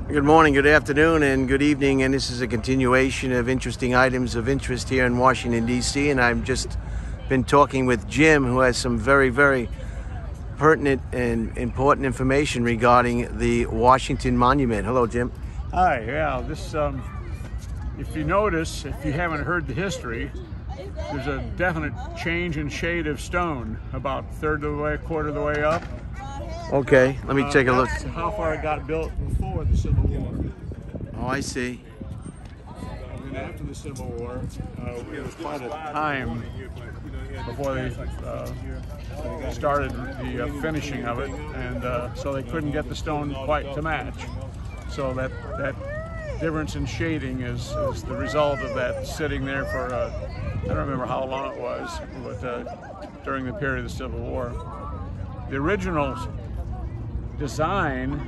Good morning, good afternoon, and good evening, and this is a continuation of interesting items of interest here in Washington, D.C., and I've just been talking with Jim, who has some very, very pertinent and important information regarding the Washington Monument. Hello, Jim. Hi, yeah, this, if you notice, if you haven't heard the history, there's a definite change in shade of stone, about a third of the way, a quarter of the way up. Okay, let me take a look. That's how far it got built before the Civil War. Oh, I see. And then after the Civil War, it was quite a time before they started the finishing of it, and so they couldn't get the stone quite to match. So that difference in shading is the result of that sitting there for, I don't remember how long it was, but during the period of the Civil War. The original design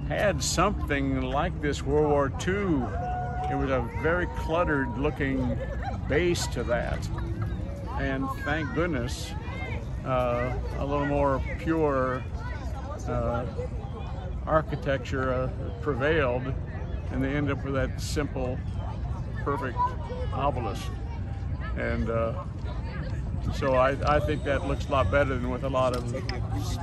had something like this World War II. It was a very cluttered looking base to that, and thank goodness a little more pure architecture prevailed, and they end up with that simple, perfect obelisk. And so I think that looks a lot better than with a lot of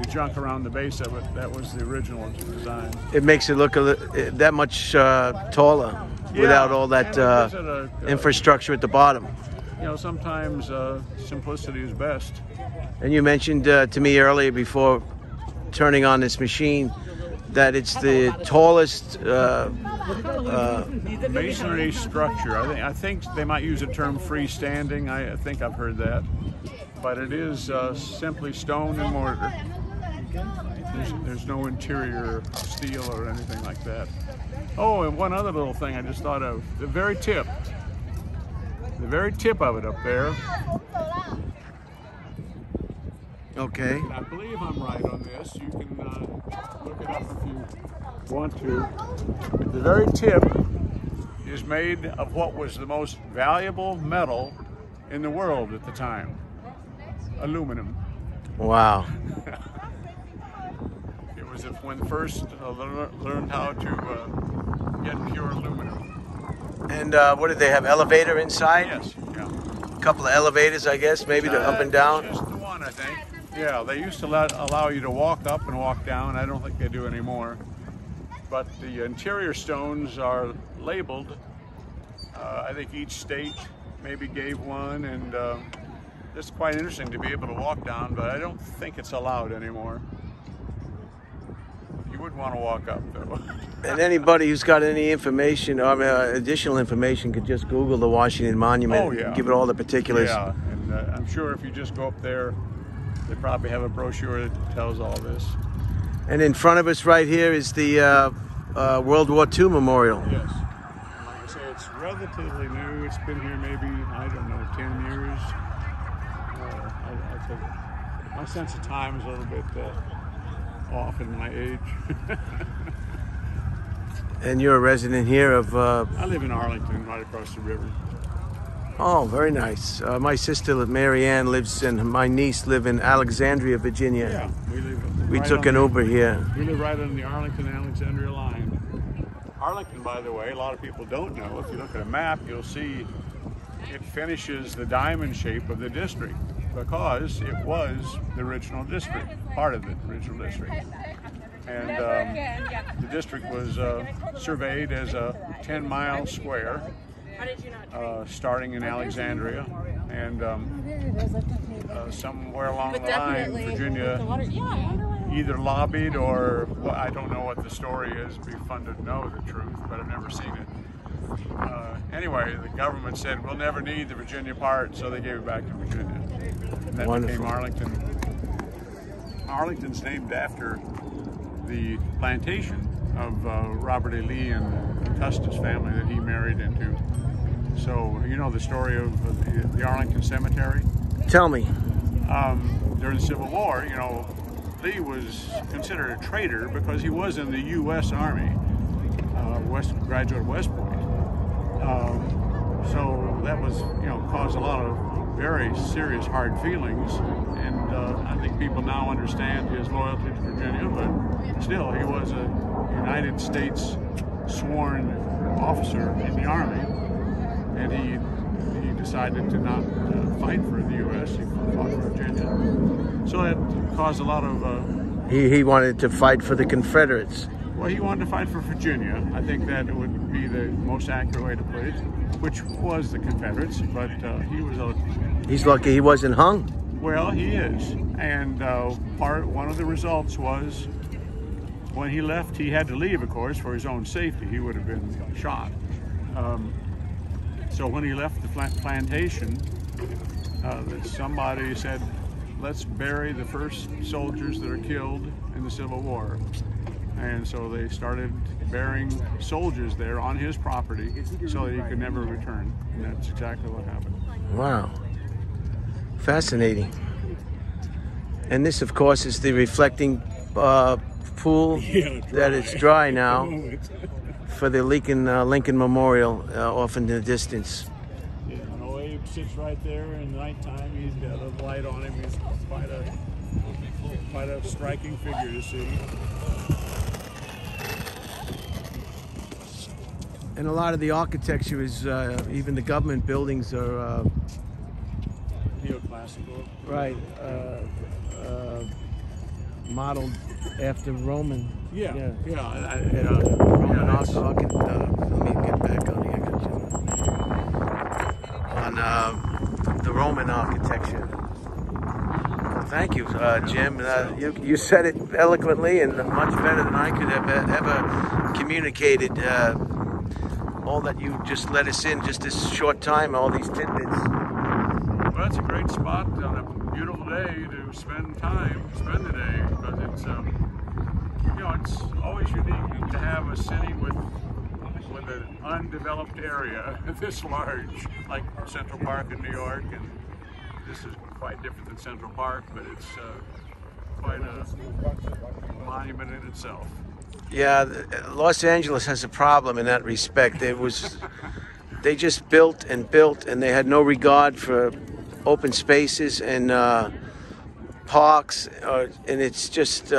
junk around the base of it. That was the original design. It makes it look that much taller, yeah, without all that infrastructure at the bottom. You know, sometimes simplicity is best. And you mentioned to me earlier, before turning on this machine, that it's the tallest masonry structure. I think they might use the term freestanding. I think I've heard that, but it is simply stone and mortar. There's no interior steel or anything like that. Oh, and one other little thing I just thought of: the very tip of it up there. Okay. And I believe I'm right on this. You can look it up if you want to. The very tip is made of what was the most valuable metal in the world at the time: aluminum. Wow. It was when first learned how to get pure aluminum. And what did they have? Elevator inside? Yes. Yeah. A couple of elevators, I guess, maybe to up and down. Just the one, I think. Yeah, they used to allow you to walk up and walk down. I don't think they do anymore. But the interior stones are labeled. I think each state maybe gave one, and it's quite interesting to be able to walk down, but I don't think it's allowed anymore. You would want to walk up, though. And anybody who's got any information, or additional information, could just Google the Washington Monument. Oh, yeah. Give it all the particulars. Yeah, and I'm sure if you just go up there, they probably have a brochure that tells all this. And in front of us right here is the World War II Memorial. Yes. Like I say, it's relatively new. It's been here maybe, I don't know, 10 years. I think my sense of time is a little bit off in my age. And you're a resident here of... I live in Arlington, right across the river. Oh, very nice. My sister, Mary Ann, lives, and my niece live in Alexandria, Virginia. Yeah, we took an Uber here. We live right on the Arlington-Alexandria line. Arlington, by the way, a lot of people don't know. If you look at a map, you'll see it finishes the diamond shape of the district because it was the original district, part of the original district. And the district was surveyed as a 10-mile square. Starting in Alexandria, and somewhere along the line, Virginia either lobbied or, well, I don't know what the story is. It'd be fun to know the truth, but I've never seen it. Anyway, the government said, we'll never need the Virginia part, so they gave it back to Virginia. And that Wonderful. became Arlington. Arlington's named after the plantation of Robert E. Lee and Custis family that he married into. So, you know the story of the Arlington Cemetery? Tell me. During the Civil War, you know, Lee was considered a traitor because he was in the U.S. Army, graduate of West Point. So that was, you know, caused a lot of very serious hard feelings, and I think people now understand his loyalty to Virginia, but still, he was a United States sworn officer in the Army, and he decided to not fight for the U.S. He fought for Virginia. So that caused a lot of... He wanted to fight for the Confederates. Well, he wanted to fight for Virginia. I think that it would be the most accurate way to put it, which was the Confederates, but he was a... He's lucky he wasn't hung. Well, he is. And one of the results was when he left, he had to leave, of course, for his own safety. He would have been shot. So when he left the plantation, somebody said, let's bury the first soldiers that are killed in the Civil War. And so they started burying soldiers there on his property so that he could never return. And that's exactly what happened. Wow. Fascinating. And this, of course, is the reflecting pool that is dry now for the Lincoln Memorial off in the distance. Yeah, Abe sits right there in the nighttime. He's got a light on him. He's quite a striking figure to see. And a lot of the architecture is, even the government buildings are... neoclassical. Right. Modeled after Roman. Yeah. Roman architecture. Let me get back on here. On the Roman architecture. Thank you, Jim. You said it eloquently and much better than I could have ever communicated. All that you just let us in just this short time, all these tidbits. Well, it's a great spot on a beautiful day to spend the day, because it's it's always unique to have a city with an undeveloped area this large, like Central Park in New York, and this is quite different than Central Park, but it's quite a monument in itself. Yeah, Los Angeles has a problem in that respect. They just built, and they had no regard for open spaces and parks, and it's just,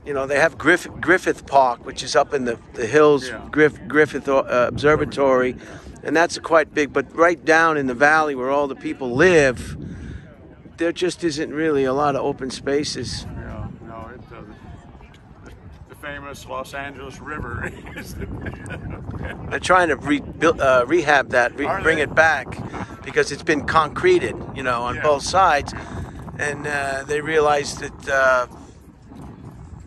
they have Griffith Park, which is up in the hills, Yeah. Griffith Observatory, and that's quite big, but right down in the valley where all the people live, there just isn't really a lot of open spaces. The famous Los Angeles River is They're trying to rehab that, bring it back, because it's been concreted, on both sides, and they realized that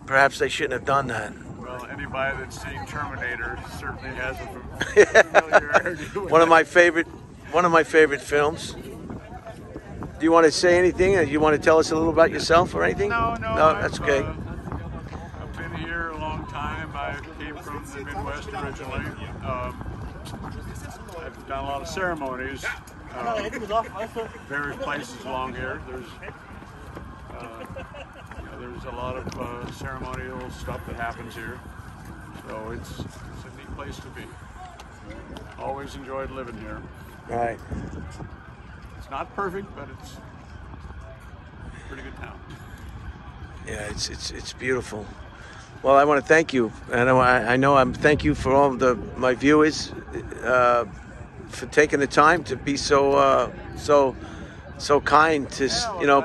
perhaps they shouldn't have done that. Well, anybody that's seen Terminator certainly has a familiarity with One of my favorite films. Do you want to say anything? Do you want to tell us a little about yourself or anything? No, that's okay. I've been here a long time. I came from the Midwest originally. I've done a lot of ceremonies. Various places along here. There's a lot of ceremonial stuff that happens here. So it's a neat place to be. Always enjoyed living here. Right. It's not perfect, but it's a pretty good town. Yeah, it's beautiful. Well, I want to thank you, and I'm thank you for all my viewers for taking the time to be so kind to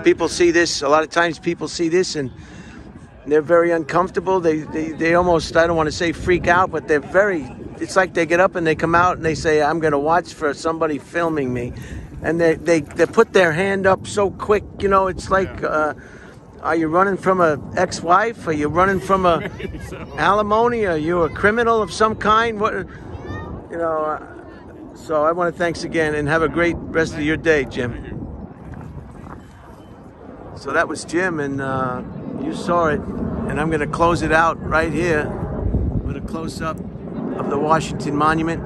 people see this. A lot of times people see this and they're very uncomfortable. They almost, I don't want to say freak out, but it's like they get up and they come out and they say, I'm going to watch for somebody filming me, and they put their hand up so quick. It's like. Are you running from a ex-wife? Are you running from a alimony? Are you a criminal of some kind? So I want to thanks again, and have a great rest of your day, Jim. So that was Jim, and you saw it, and I'm going to close it out right here with a close-up of the Washington Monument.